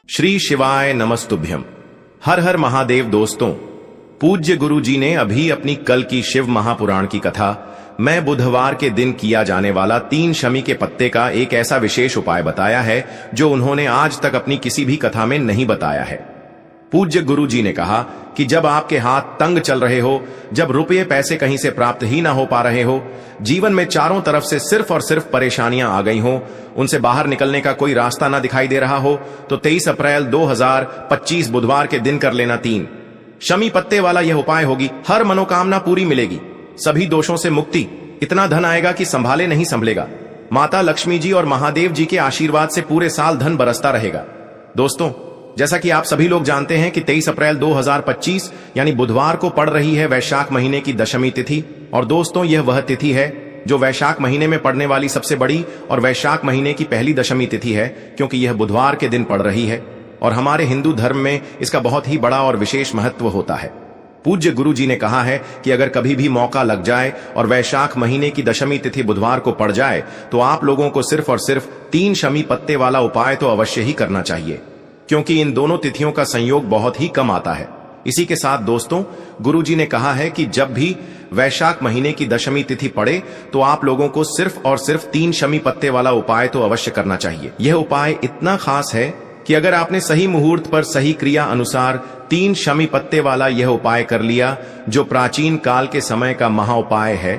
श्री शिवाय नमस्तुभ्यम। हर हर महादेव। दोस्तों, पूज्य गुरु जी ने अभी अपनी कल की शिव महापुराण की कथा में बुधवार के दिन किया जाने वाला 3 शमी के पत्ते का एक ऐसा विशेष उपाय बताया है जो उन्होंने आज तक अपनी किसी भी कथा में नहीं बताया है। पूज्य गुरु जी ने कहा कि जब आपके हाथ तंग चल रहे हो, जब रुपये पैसे कहीं से प्राप्त ही ना हो पा रहे हो, जीवन में चारों तरफ से सिर्फ और सिर्फ परेशानियां आ गई हो, उनसे बाहर निकलने का कोई रास्ता ना दिखाई दे रहा हो, तो 23 अप्रैल 2025 बुधवार के दिन कर लेना 3 शमी पत्ते वाला यह उपाय होगी। हर मनोकामना पूरी मिलेगी, सभी दोषों से मुक्ति, इतना धन आएगा कि संभाले नहीं संभलेगा। माता लक्ष्मी जी और महादेव जी के आशीर्वाद से पूरे साल धन बरसता रहेगा। दोस्तों, जैसा कि आप सभी लोग जानते हैं कि 23 अप्रैल 2025 यानी बुधवार को पड़ रही है वैशाख महीने की दशमी तिथि। और दोस्तों, यह वह तिथि है जो वैशाख महीने में पड़ने वाली सबसे बड़ी और वैशाख महीने की पहली दशमी तिथि है, क्योंकि यह बुधवार के दिन पड़ रही है और हमारे हिंदू धर्म में इसका बहुत ही बड़ा और विशेष महत्व होता है। पूज्य गुरु जी ने कहा है कि अगर कभी भी मौका लग जाए और वैशाख महीने की दशमी तिथि बुधवार को पड़ जाए तो आप लोगों को सिर्फ और सिर्फ 3 शमी पत्ते वाला उपाय तो अवश्य ही करना चाहिए, क्योंकि इन दोनों तिथियों का संयोग बहुत ही कम आता है। इसी के साथ दोस्तों, गुरुजी ने कहा है कि जब भी वैशाख महीने की दशमी तिथि पड़े तो आप लोगों को सिर्फ और सिर्फ 3 शमी पत्ते वाला उपाय तो अवश्य करना चाहिए। यह उपाय इतना खास है कि अगर आपने सही मुहूर्त पर सही क्रिया अनुसार 3 शमी पत्ते वाला यह उपाय कर लिया, जो प्राचीन काल के समय का महा उपाय है,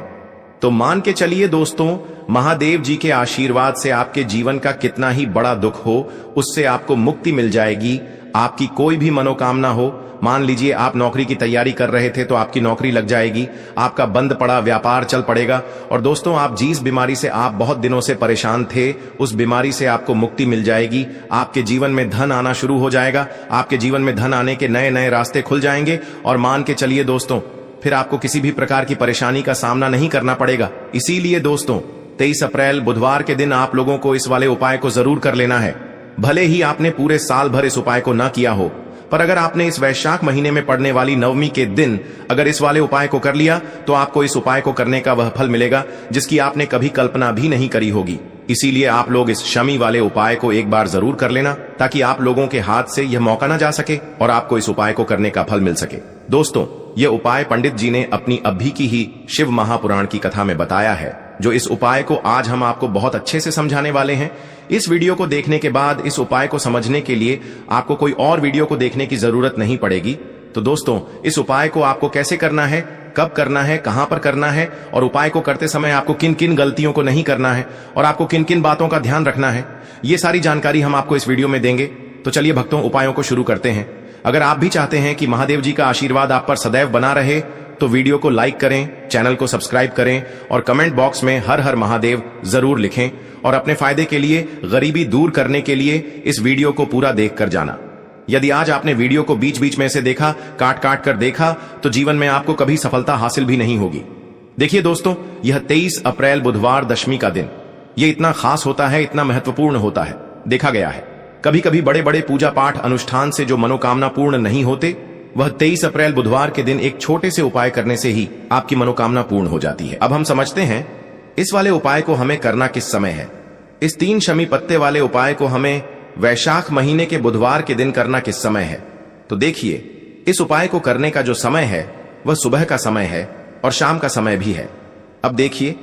तो मान के चलिए दोस्तों, महादेव जी के आशीर्वाद से आपके जीवन का कितना ही बड़ा दुख हो, उससे आपको मुक्ति मिल जाएगी। आपकी कोई भी मनोकामना हो, मान लीजिए आप नौकरी की तैयारी कर रहे थे तो आपकी नौकरी लग जाएगी, आपका बंद पड़ा व्यापार चल पड़ेगा। और दोस्तों, आप जिस बीमारी से आप बहुत दिनों से परेशान थे, उस बीमारी से आपको मुक्ति मिल जाएगी। आपके जीवन में धन आना शुरू हो जाएगा, आपके जीवन में धन आने के नए नए रास्ते खुल जाएंगे। और मान के चलिए दोस्तों, फिर आपको किसी भी प्रकार की परेशानी का सामना नहीं करना पड़ेगा। इसीलिए दोस्तों, 23 अप्रैल बुधवार के दिन आप लोगों को इस वाले उपाय को जरूर कर लेना है। भले ही आपने पूरे साल भर इस उपाय को ना किया हो, पर अगर आपने इस वैशाख महीने में पड़ने वाली नवमी के दिन अगर इस वाले उपाय को कर लिया तो आपको इस उपाय को करने का वह फल मिलेगा जिसकी आपने कभी कल्पना भी नहीं करी होगी। इसीलिए आप लोग इस शमी वाले उपाय को एक बार जरूर कर लेना, ताकि आप लोगों के हाथ से यह मौका ना जा सके और आपको इस उपाय को करने का फल मिल सके। दोस्तों, यह उपाय पंडित जी ने अपनी अभी की ही शिव महापुराण की कथा में बताया है, जो इस उपाय को आज हम आपको बहुत अच्छे से समझाने वाले हैं। इस वीडियो को देखने के बाद इस उपाय को समझने के लिए आपको कोई और वीडियो को देखने की जरूरत नहीं पड़ेगी। तो दोस्तों, इस उपाय को आपको कैसे करना है, कब करना है, कहां पर करना है और उपाय को करते समय आपको किन किन गलतियों को नहीं करना है और आपको किन किन बातों का ध्यान रखना है, ये सारी जानकारी हम आपको इस वीडियो में देंगे। तो चलिए भक्तों, उपायों को शुरू करते हैं। अगर आप भी चाहते हैं कि महादेव जी का आशीर्वाद आप पर सदैव बना रहे तो वीडियो को लाइक करें, चैनल को सब्सक्राइब करें और कमेंट बॉक्स में हर हर महादेव जरूर लिखें। और अपने फायदे के लिए, गरीबी दूर करने के लिए इस वीडियो को पूरा देख कर जाना। यदि आज आपने वीडियो को बीच बीच में से देखा, काट काट कर देखा, तो जीवन में आपको कभी सफलता हासिल भी नहीं होगी। देखिए दोस्तों, यह 23 अप्रैल बुधवार दशमी का दिन, यह इतना खास होता है, इतना महत्वपूर्ण होता है। देखा गया है कभी कभी बड़े बड़े पूजा पाठ अनुष्ठान से जो मनोकामना पूर्ण नहीं होते, वह 23 अप्रैल बुधवार के दिन एक छोटे से उपाय करने से ही आपकी मनोकामना पूर्ण हो जाती है। अब हम समझते हैं इस वाले उपाय को हमें करना किस समय है। इस 3 शमी पत्ते वाले उपाय को हमें वैशाख महीने के बुधवार के दिन करना किस समय है। तो देखिए, इस उपाय को करने का जो समय है वह सुबह का समय है और शाम का समय भी है। अब देखिए,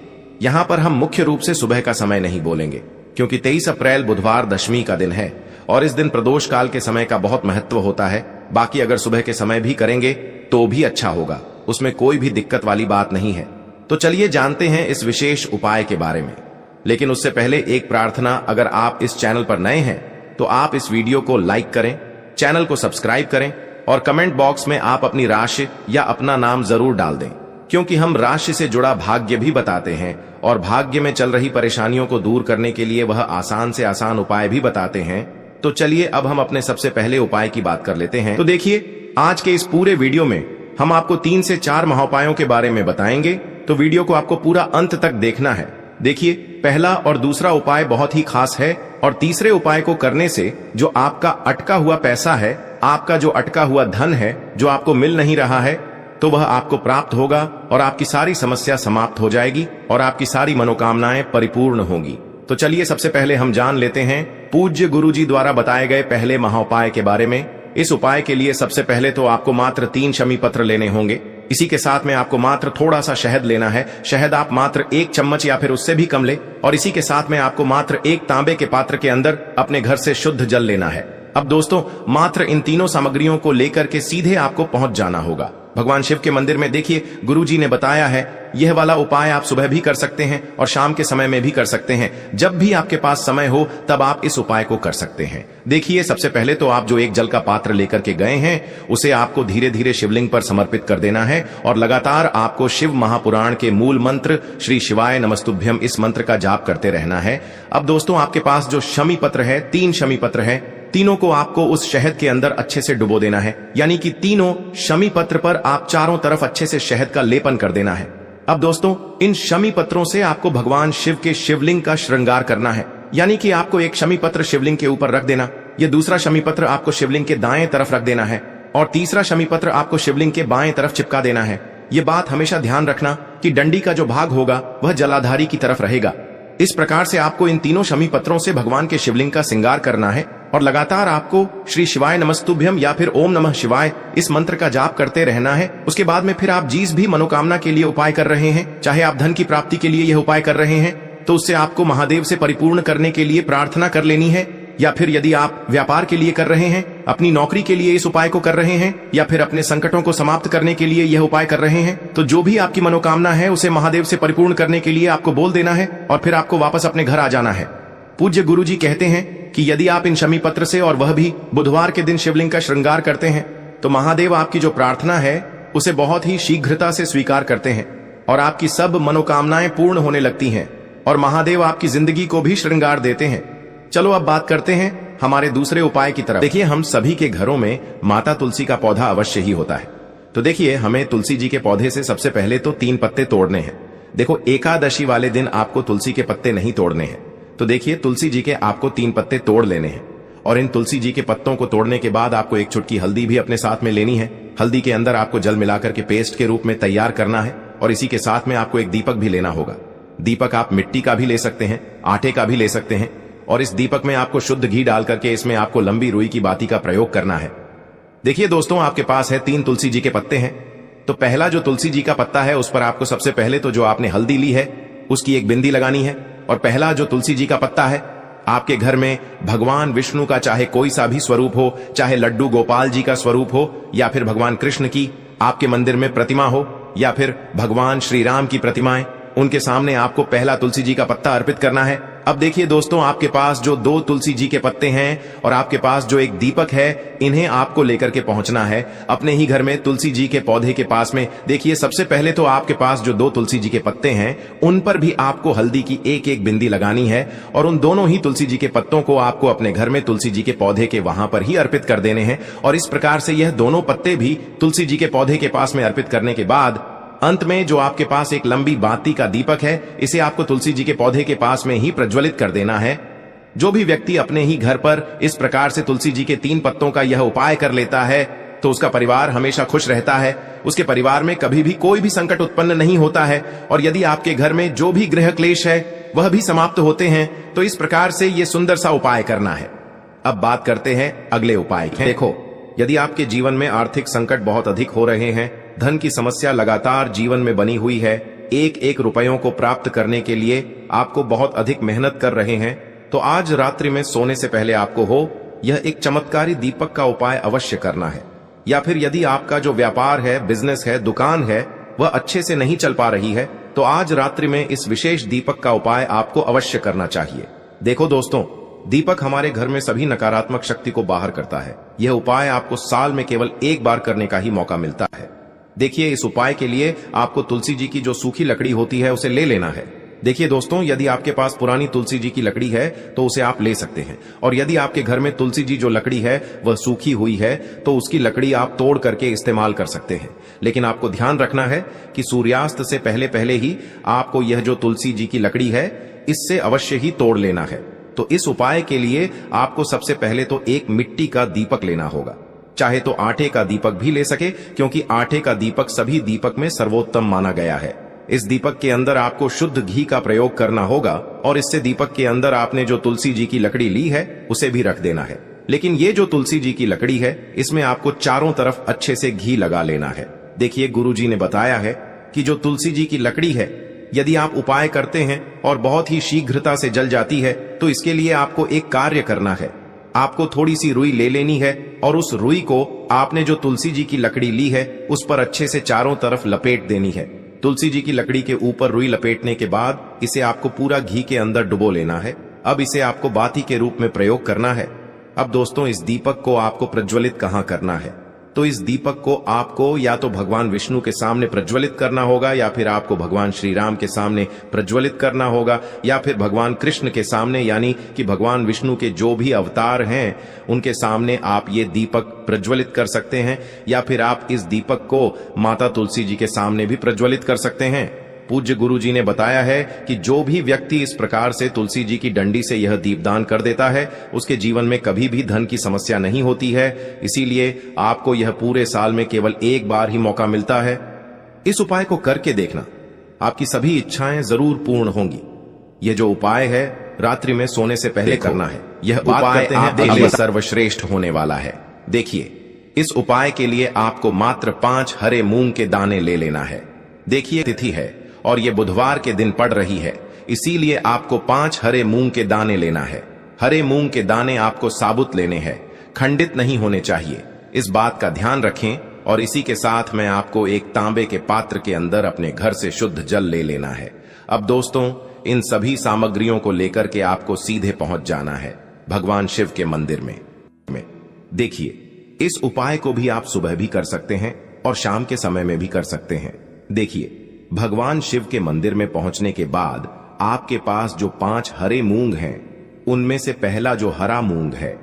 यहां पर हम मुख्य रूप से सुबह का समय नहीं बोलेंगे, क्योंकि 23 अप्रैल बुधवार दशमी का दिन है और इस दिन प्रदोष काल के समय का बहुत महत्व होता है। बाकी अगर सुबह के समय भी करेंगे तो भी अच्छा होगा, उसमें कोई भी दिक्कत वाली बात नहीं है। तो चलिए जानते हैं इस विशेष उपाय के बारे में। लेकिन उससे पहले एक प्रार्थना, अगर आप इस चैनल पर नए हैं तो आप इस वीडियो को लाइक करें, चैनल को सब्सक्राइब करें और कमेंट बॉक्स में आप अपनी राशि या अपना नाम जरूर डाल दें, क्योंकि हम राशि से जुड़ा भाग्य भी बताते हैं और भाग्य में चल रही परेशानियों को दूर करने के लिए वह आसान से आसान उपाय भी बताते हैं। तो चलिए अब हम अपने सबसे पहले उपाय की बात कर लेते हैं। तो देखिए, आज के इस पूरे वीडियो में हम आपको 3 से 4 महाउपायों के बारे में बताएंगे, तो वीडियो को आपको पूरा अंत तक देखना है। देखिए, पहला और दूसरा उपाय बहुत ही खास है और तीसरे उपाय को करने से जो आपका अटका हुआ पैसा है, आपका जो अटका हुआ धन है, जो आपको मिल नहीं रहा है, तो वह आपको प्राप्त होगा और आपकी सारी समस्या समाप्त हो जाएगी और आपकी सारी मनोकामनाएं परिपूर्ण होंगी। तो चलिए सबसे पहले हम जान लेते हैं पूज्य गुरुजी द्वारा बताए गए पहले महाउपाय के बारे में। इस उपाय के लिए सबसे पहले तो आपको मात्र 3 शमी पत्र लेने होंगे। इसी के साथ में आपको मात्र थोड़ा सा शहद लेना है। शहद आप मात्र 1 चम्मच या फिर उससे भी कम ले। और इसी के साथ में आपको मात्र 1 तांबे के पात्र के अंदर अपने घर से शुद्ध जल लेना है। अब दोस्तों, मात्र इन तीनों सामग्रियों को लेकर के सीधे आपको पहुंच जाना होगा भगवान शिव के मंदिर में। देखिए, गुरुजी ने बताया है यह वाला उपाय आप सुबह भी कर सकते हैं और शाम के समय में भी कर सकते हैं। जब भी आपके पास समय हो तब आप इस उपाय को कर सकते हैं। देखिए, सबसे पहले तो आप जो एक जल का पात्र लेकर के गए हैं उसे आपको धीरे धीरे शिवलिंग पर समर्पित कर देना है और लगातार आपको शिव महापुराण के मूल मंत्र श्री शिवाय नमस्तुभ्यम इस मंत्र का जाप करते रहना है। अब दोस्तों, आपके पास जो शमी पत्र है, 3 शमी पत्र है, तीनों को आपको उस शहद के अंदर अच्छे से डुबो देना है। यानी कि तीनों शमी पत्र पर आप चारों तरफ अच्छे से शहद का लेपन कर देना है। अब दोस्तों, इन शमी पत्रों से आपको भगवान शिव के शिवलिंग का श्रृंगार करना है। यानी कि आपको एक शमी पत्र शिवलिंग के ऊपर रख देना, यह दूसरा शमी पत्र आपको शिवलिंग के दाएं तरफ रख देना है और तीसरा शमी पत्र आपको शिवलिंग के बाएं तरफ चिपका देना है। यह बात हमेशा ध्यान रखना कि डंडी का जो भाग होगा वह जलाधारी की तरफ रहेगा। इस प्रकार से आपको इन तीनों शमी पत्रों से भगवान के शिवलिंग का श्रृंगार करना है और लगातार आपको श्री शिवाय नमस्तुभ्यम या फिर ओम नमः शिवाय इस मंत्र का जाप करते रहना है। उसके बाद में फिर आप जिस भी मनोकामना के लिए उपाय कर रहे हैं, चाहे आप धन की प्राप्ति के लिए यह उपाय कर रहे हैं तो उससे आपको महादेव से परिपूर्ण करने के लिए प्रार्थना कर लेनी है, या फिर यदि आप व्यापार के लिए कर रहे हैं, अपनी नौकरी के लिए इस उपाय को कर रहे हैं, या फिर अपने संकटों को समाप्त करने के लिए यह उपाय कर रहे हैं, तो जो भी आपकी मनोकामना है उसे महादेव से परिपूर्ण करने के लिए आपको बोल देना है और फिर आपको वापस अपने घर आ जाना है। पूज्य गुरुजी कहते हैं कि यदि आप इन शमी पत्र से और वह भी बुधवार के दिन शिवलिंग का श्रृंगार करते हैं तो महादेव आपकी जो प्रार्थना है उसे बहुत ही शीघ्रता से स्वीकार करते हैं और आपकी सब मनोकामनाएं पूर्ण होने लगती हैं और महादेव आपकी जिंदगी को भी श्रृंगार देते हैं। चलो अब बात करते हैं हमारे दूसरे उपाय की तरफ। देखिए, हम सभी के घरों में माता तुलसी का पौधा अवश्य ही होता है। तो देखिए, हमें तुलसी जी के पौधे से सबसे पहले तो 3 पत्ते तोड़ने हैं। देखो, एकादशी वाले दिन आपको तुलसी के पत्ते नहीं तोड़ने हैं। तो देखिए, तुलसी जी के आपको 3 पत्ते तोड़ लेने हैं और इन तुलसी जी के पत्तों को तोड़ने के बाद आपको एक चुटकी हल्दी भी अपने साथ में लेनी है। हल्दी के अंदर आपको जल मिलाकर के पेस्ट के रूप में तैयार करना है और इसी के साथ में आपको एक दीपक भी लेना होगा। दीपक आप मिट्टी का भी ले सकते हैं, आटे का भी ले सकते हैं और इस दीपक में आपको शुद्ध घी डाल करके इसमें आपको लंबी रुई की बाती का प्रयोग करना है। देखिए दोस्तों, आपके पास है 3 तुलसी जी के पत्ते हैं। तो पहला जो तुलसी जी का पत्ता है उस पर आपको सबसे पहले तो जो आपने हल्दी ली है उसकी एक बिंदी लगानी है और पहला जो तुलसी जी का पत्ता है, आपके घर में भगवान विष्णु का चाहे कोई सा भी स्वरूप हो, चाहे लड्डू गोपाल जी का स्वरूप हो या फिर भगवान कृष्ण की आपके मंदिर में प्रतिमा हो या फिर भगवान श्री राम की प्रतिमाएं, उनके सामने आपको पहला तुलसी जी का पत्ता अर्पित करना है। अब देखिए दोस्तों, आपके पास जो 2 तुलसी जी के पत्ते हैं और आपके पास जो एक दीपक है, इन्हें आपको लेकर के पहुंचना है अपने ही घर में तुलसी जी के पौधे के पास में। देखिए, सबसे पहले तो आपके पास जो 2 तुलसी जी के पत्ते हैं उन पर भी आपको हल्दी की एक एक बिंदी लगानी है और उन दोनों ही तुलसी जी के पत्तों को आपको अपने घर में तुलसी जी के पौधे के वहां पर ही अर्पित कर देने हैं। और इस प्रकार से यह दोनों पत्ते भी तुलसी जी के पौधे के पास में अर्पित करने के बाद अंत में जो आपके पास एक लंबी बाती का दीपक है, इसे आपको तुलसी जी के पौधे के पास में ही प्रज्वलित कर देना है। जो भी व्यक्ति अपने ही घर पर इस प्रकार से तुलसी जी के 3 पत्तों का यह उपाय कर लेता है तो उसका परिवार हमेशा खुश रहता है, उसके परिवार में कभी भी कोई भी संकट उत्पन्न नहीं होता है और यदि आपके घर में जो भी गृह क्लेश है वह भी समाप्त होते हैं। तो इस प्रकार से यह सुंदर सा उपाय करना है। अब बात करते हैं अगले उपाय की। देखो, यदि आपके जीवन में आर्थिक संकट बहुत अधिक हो रहे हैं, धन की समस्या लगातार जीवन में बनी हुई है, एक एक रुपयों को प्राप्त करने के लिए आपको बहुत अधिक मेहनत कर रहे हैं, तो आज रात्रि में सोने से पहले आपको हो यह एक चमत्कारी दीपक का उपाय अवश्य करना है। या फिर यदि आपका जो व्यापार है, बिजनेस है, दुकान है, वह अच्छे से नहीं चल पा रही है तो आज रात्रि में इस विशेष दीपक का उपाय आपको अवश्य करना चाहिए। देखो दोस्तों, दीपक हमारे घर में सभी नकारात्मक शक्ति को बाहर करता है। यह उपाय आपको साल में केवल एक बार करने का ही मौका मिलता है। देखिए, इस उपाय के लिए आपको तुलसी जी की जो सूखी लकड़ी होती है उसे ले लेना है। देखिए दोस्तों, यदि आपके पास पुरानी तुलसी जी की लकड़ी है तो उसे आप ले सकते हैं और यदि आपके घर में तुलसी जी जो लकड़ी है वह सूखी हुई है तो उसकी लकड़ी आप तोड़ करके इस्तेमाल कर सकते हैं। लेकिन आपको ध्यान रखना है कि सूर्यास्त से पहले पहले ही आपको यह जो तुलसी जी की लकड़ी है इससे अवश्य ही तोड़ लेना है। तो इस उपाय के लिए आपको सबसे पहले तो एक मिट्टी का दीपक लेना होगा, चाहे तो आटे का दीपक भी ले सके क्योंकि आटे का दीपक सभी दीपक में सर्वोत्तम माना गया है। इस दीपक के अंदर आपको शुद्ध घी का प्रयोग करना होगा और इससे दीपक के अंदर आपने जो तुलसी जी की लकड़ी ली है उसे भी रख देना है। लेकिन ये जो तुलसी जी की लकड़ी है इसमें आपको चारों तरफ अच्छे से घी लगा लेना है। देखिए, गुरुजी ने बताया है कि जो तुलसी जी की लकड़ी है यदि आप उपाय करते हैं और बहुत ही शीघ्रता से जल जाती है तो इसके लिए आपको एक कार्य करना है। आपको थोड़ी सी रुई ले लेनी है और उस रुई को आपने जो तुलसी जी की लकड़ी ली है उस पर अच्छे से चारों तरफ लपेट देनी है। तुलसी जी की लकड़ी के ऊपर रुई लपेटने के बाद इसे आपको पूरा घी के अंदर डुबो लेना है। अब इसे आपको बाती के रूप में प्रयोग करना है। अब दोस्तों, इस दीपक को आपको प्रज्वलित कहां करना है? तो इस दीपक को आपको या तो भगवान विष्णु के सामने प्रज्वलित करना होगा, या फिर आपको भगवान श्री राम के सामने प्रज्वलित करना होगा, या फिर भगवान कृष्ण के सामने, यानी कि भगवान विष्णु के जो भी अवतार हैं उनके सामने आप ये दीपक प्रज्वलित कर सकते हैं, या फिर आप इस दीपक को माता तुलसी जी के सामने भी प्रज्वलित कर सकते हैं। पूज्य गुरु जी ने बताया है कि जो भी व्यक्ति इस प्रकार से तुलसी जी की डंडी से यह दीपदान कर देता है उसके जीवन में कभी भी धन की समस्या नहीं होती है। इसीलिए आपको यह पूरे साल में केवल एक बार ही मौका मिलता है। इस उपाय को करके देखना, आपकी सभी इच्छाएं जरूर पूर्ण होंगी। यह जो उपाय है रात्रि में सोने से पहले करना है। यह उपाय आपके लिए सर्वश्रेष्ठ होने वाला है। देखिए, इस उपाय के लिए आपको मात्र 5 हरे मूंग के दाने ले लेना है। देखिए, तिथि है और ये बुधवार के दिन पड़ रही है, इसीलिए आपको 5 हरे मूंग के दाने लेना है। हरे मूंग के दाने आपको साबुत लेने हैं, खंडित नहीं होने चाहिए। इस बात का ध्यान रखें। और इसी के साथ मैं आपको एक तांबे के पात्र के अंदर अपने घर से शुद्ध जल ले लेना है। अब दोस्तों, इन सभी सामग्रियों को लेकर के आपको सीधे पहुंच जाना है भगवान शिव के मंदिर में। देखिए, इस उपाय को भी आप सुबह भी कर सकते हैं और शाम के समय में भी कर सकते हैं। देखिए, भगवान शिव के मंदिर में पहुंचने के बाद आपके पास जो 5 हरे मूंग हैं उनमें से पहला जो हरा मूंग है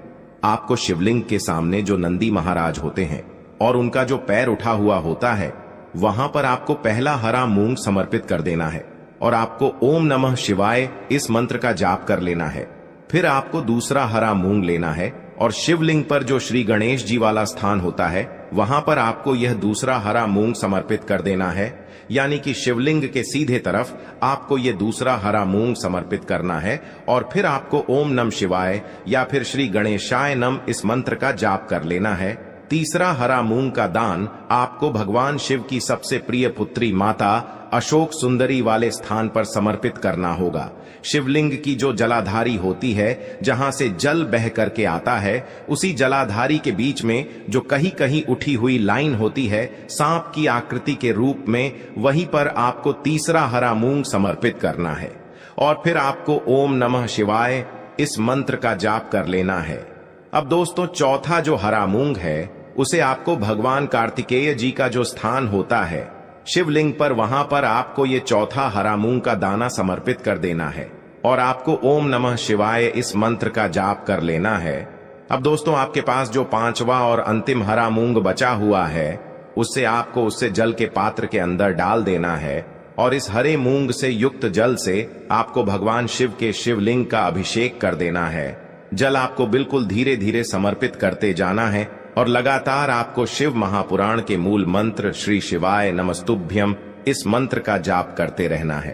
आपको शिवलिंग के सामने जो नंदी महाराज होते हैं और उनका जो पैर उठा हुआ होता है वहां पर आपको पहला हरा मूंग समर्पित कर देना है और आपको ओम नमः शिवाय इस मंत्र का जाप कर लेना है। फिर आपको दूसरा हरा मूंग लेना है और शिवलिंग पर जो श्री गणेश जी वाला स्थान होता है वहां पर आपको यह दूसरा हरा मूंग समर्पित कर देना है। यानी कि शिवलिंग के सीधे तरफ आपको यह दूसरा हरा मूंग समर्पित करना है और फिर आपको ओम नमः शिवाय या फिर श्री गणेशाय नम इस मंत्र का जाप कर लेना है। तीसरा हरा मूंग का दान आपको भगवान शिव की सबसे प्रिय पुत्री माता अशोक सुंदरी वाले स्थान पर समर्पित करना होगा। शिवलिंग की जो जलाधारी होती है, जहां से जल बह करके आता है, उसी जलाधारी के बीच में जो कहीं कहीं उठी हुई लाइन होती है सांप की आकृति के रूप में, वहीं पर आपको तीसरा हरा मूंग समर्पित करना है और फिर आपको ओम नमः शिवाय इस मंत्र का जाप कर लेना है। अब दोस्तों, चौथा जो हरा मूंग है उसे आपको भगवान कार्तिकेय जी का जो स्थान होता है शिवलिंग पर, वहां पर आपको ये चौथा हरा मूंग का दाना समर्पित कर देना है और आपको ओम नमः शिवाय इस मंत्र का जाप कर लेना है। अब दोस्तों, आपके पास जो 5वां और अंतिम हरा मूंग बचा हुआ है उससे आपको उससे जल के पात्र के अंदर डाल देना है और इस हरे मूंग से युक्त जल से आपको भगवान शिव के शिवलिंग का अभिषेक कर देना है। जल आपको बिल्कुल धीरे धीरे समर्पित करते जाना है और लगातार आपको शिव महापुराण के मूल मंत्र श्री शिवाय नमस्तुभ्यम इस मंत्र का जाप करते रहना है।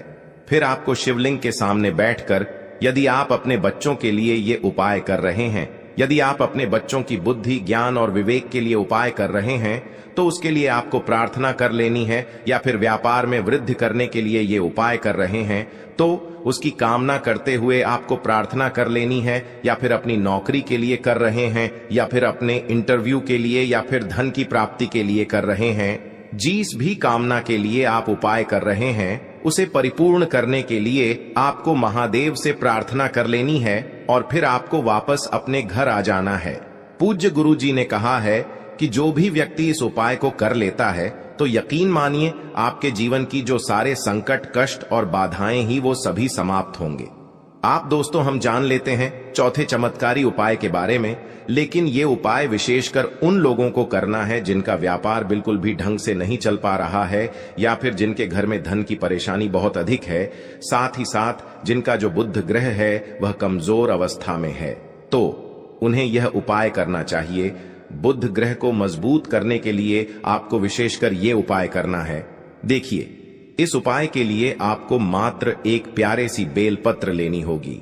फिर आपको शिवलिंग के सामने बैठकर, यदि आप अपने बच्चों के लिए ये उपाय कर रहे हैं, यदि आप अपने बच्चों की बुद्धि, ज्ञान और विवेक के लिए उपाय कर रहे हैं, तो उसके लिए आपको प्रार्थना कर लेनी है, या फिर व्यापार में वृद्धि करने के लिए ये उपाय कर रहे हैं तो उसकी कामना करते हुए आपको प्रार्थना कर लेनी है, या फिर अपनी नौकरी के लिए कर रहे हैं, या फिर अपने इंटरव्यू के लिए, या फिर धन की प्राप्ति के लिए कर रहे हैं। जिस भी कामना के लिए आप उपाय कर रहे हैं उसे परिपूर्ण करने के लिए आपको महादेव से प्रार्थना कर लेनी है और फिर आपको वापस अपने घर आ जाना है। पूज्य गुरु जी ने कहा है कि जो भी व्यक्ति इस उपाय को कर लेता है तो यकीन मानिए आपके जीवन की जो सारे संकट, कष्ट और बाधाएं ही वो सभी समाप्त होंगे। आप दोस्तों, हम जान लेते हैं चौथे चमत्कारी उपाय के बारे में, लेकिन ये उपाय विशेषकर उन लोगों को करना है जिनका व्यापार बिल्कुल भी ढंग से नहीं चल पा रहा है, या फिर जिनके घर में धन की परेशानी बहुत अधिक है, साथ ही साथ जिनका जो बुध ग्रह है वह कमजोर अवस्था में है, तो उन्हें यह उपाय करना चाहिए। बुध ग्रह को मजबूत करने के लिए आपको विशेषकर ये उपाय करना है। देखिए, इस उपाय के लिए आपको मात्र एक प्यारे सी बेलपत्र लेनी होगी।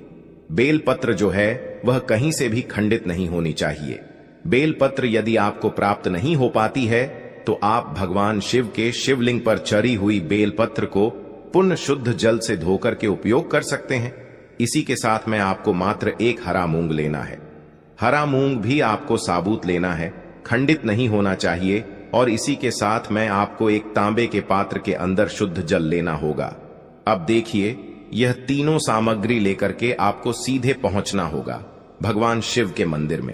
बेलपत्र जो है वह कहीं से भी खंडित नहीं होनी चाहिए। बेलपत्र यदि आपको प्राप्त नहीं हो पाती है तो आप भगवान शिव के शिवलिंग पर चढ़ी हुई बेलपत्र को पुण्य शुद्ध जल से धोकर के उपयोग कर सकते हैं। इसी के साथ में आपको मात्र एक हरा मूंग लेना है। हरा मूंग भी आपको साबुत लेना है, खंडित नहीं होना चाहिए। और इसी के साथ में आपको एक तांबे के पात्र के अंदर शुद्ध जल लेना होगा। अब देखिए, यह तीनों सामग्री लेकर के आपको सीधे पहुंचना होगा भगवान शिव के मंदिर में।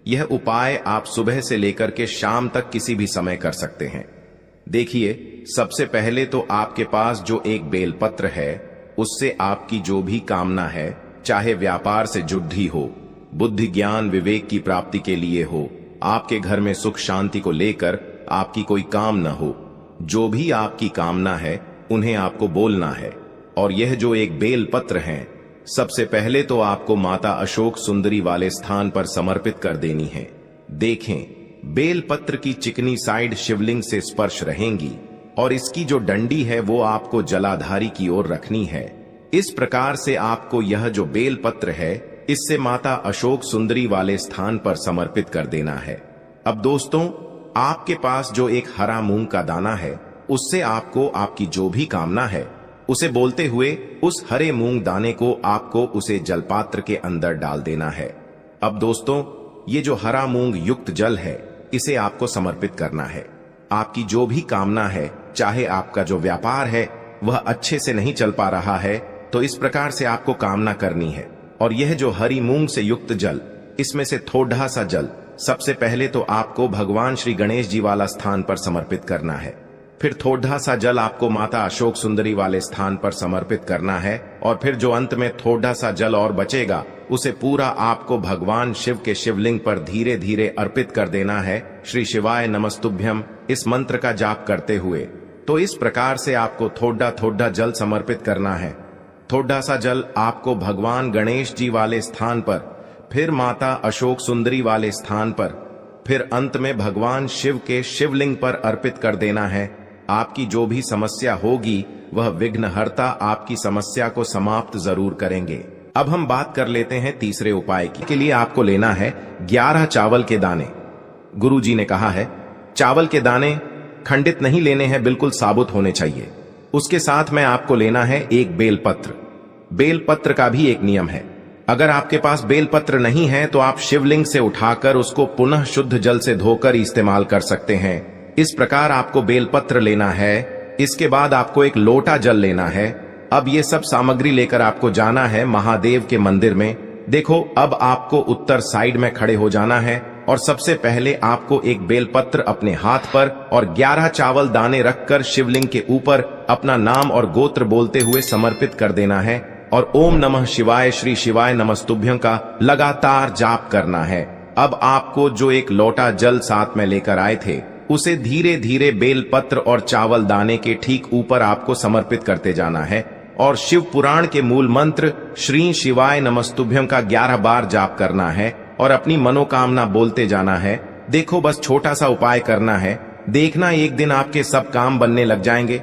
यह उपाय आप सुबह से लेकर के शाम तक किसी भी समय कर सकते हैं। देखिए, सबसे पहले तो आपके पास जो एक बेलपत्र है उससे आपकी जो भी कामना है, चाहे व्यापार से जुड़ी हो, बुद्धि ज्ञान विवेक की प्राप्ति के लिए हो, आपके घर में सुख शांति को लेकर आपकी कोई काम न हो, जो भी आपकी कामना है उन्हें आपको बोलना है। और यह जो एक बेलपत्र है, सबसे पहले तो आपको माता अशोक सुंदरी वाले स्थान पर समर्पित कर देनी है। देखें, बेलपत्र की चिकनी साइड शिवलिंग से स्पर्श रहेंगी और इसकी जो डंडी है वो आपको जलाधारी की ओर रखनी है। इस प्रकार से आपको यह जो बेलपत्र है इससे माता अशोक सुंदरी वाले स्थान पर समर्पित कर देना है। अब दोस्तों, आपके पास जो एक हरा मूंग का दाना है उससे आपको आपकी जो भी कामना है उसे बोलते हुए उस हरे मूंग दाने को आपको उसे जलपात्र के अंदर डाल देना है। अब दोस्तों, ये जो हरा मूंग युक्त जल है इसे आपको समर्पित करना है। आपकी जो भी कामना है, चाहे आपका जो व्यापार है वह अच्छे से नहीं चल पा रहा है, तो इस प्रकार से आपको कामना करनी है। और यह जो हरी मूंग से युक्त जल, इसमें से थोड़ा सा जल सबसे पहले तो आपको भगवान श्री गणेश जी वाला स्थान पर समर्पित करना है। फिर थोड़ा सा जल आपको माता अशोक सुंदरी वाले स्थान पर समर्पित करना है। और फिर जो अंत में थोड़ा सा जल और बचेगा उसे पूरा आपको भगवान शिव के शिवलिंग पर धीरे धीरे अर्पित कर देना है। श्री शिवाय नमस्तुभ्यम इस मंत्र का जाप करते हुए। तो इस प्रकार से आपको थोड़ा थोड़ा जल समर्पित करना है। थोड़ा सा जल आपको भगवान गणेश जी वाले स्थान पर, फिर माता अशोक सुंदरी वाले स्थान पर, फिर अंत में भगवान शिव के शिवलिंग पर अर्पित कर देना है। आपकी जो भी समस्या होगी वह विघ्नहर्ता आपकी समस्या को समाप्त जरूर करेंगे। अब हम बात कर लेते हैं तीसरे उपाय की। के लिए आपको लेना है 11 चावल के दाने। गुरु जी ने कहा है चावल के दाने खंडित नहीं लेने हैं, बिल्कुल साबुत होने चाहिए। उसके साथ में आपको लेना है एक बेलपत्र। बेलपत्र का भी एक नियम है, अगर आपके पास बेलपत्र नहीं है तो आप शिवलिंग से उठाकर उसको पुनः शुद्ध जल से धोकर इस्तेमाल कर सकते हैं। इस प्रकार आपको बेलपत्र लेना है। इसके बाद आपको एक लोटा जल लेना है। अब ये सब सामग्री लेकर आपको जाना है महादेव के मंदिर में। देखो, अब आपको उत्तर साइड में खड़े हो जाना है और सबसे पहले आपको एक बेलपत्र अपने हाथ पर और 11 चावल दाने रखकर शिवलिंग के ऊपर अपना नाम और गोत्र बोलते हुए समर्पित कर देना है। और ओम नमः शिवाय श्री शिवाय नमस्तुभ्यं का लगातार जाप करना है। अब आपको जो एक लोटा जल साथ में लेकर आए थे उसे धीरे धीरे बेलपत्र और चावल दाने के ठीक ऊपर आपको समर्पित करते जाना है और शिव पुराण के मूल मंत्र श्री शिवाय नमस्तुभ्यं का 11 बार जाप करना है और अपनी मनोकामना बोलते जाना है। देखो, बस छोटा सा उपाय करना है, देखना एक दिन आपके सब काम बनने लग जाएंगे।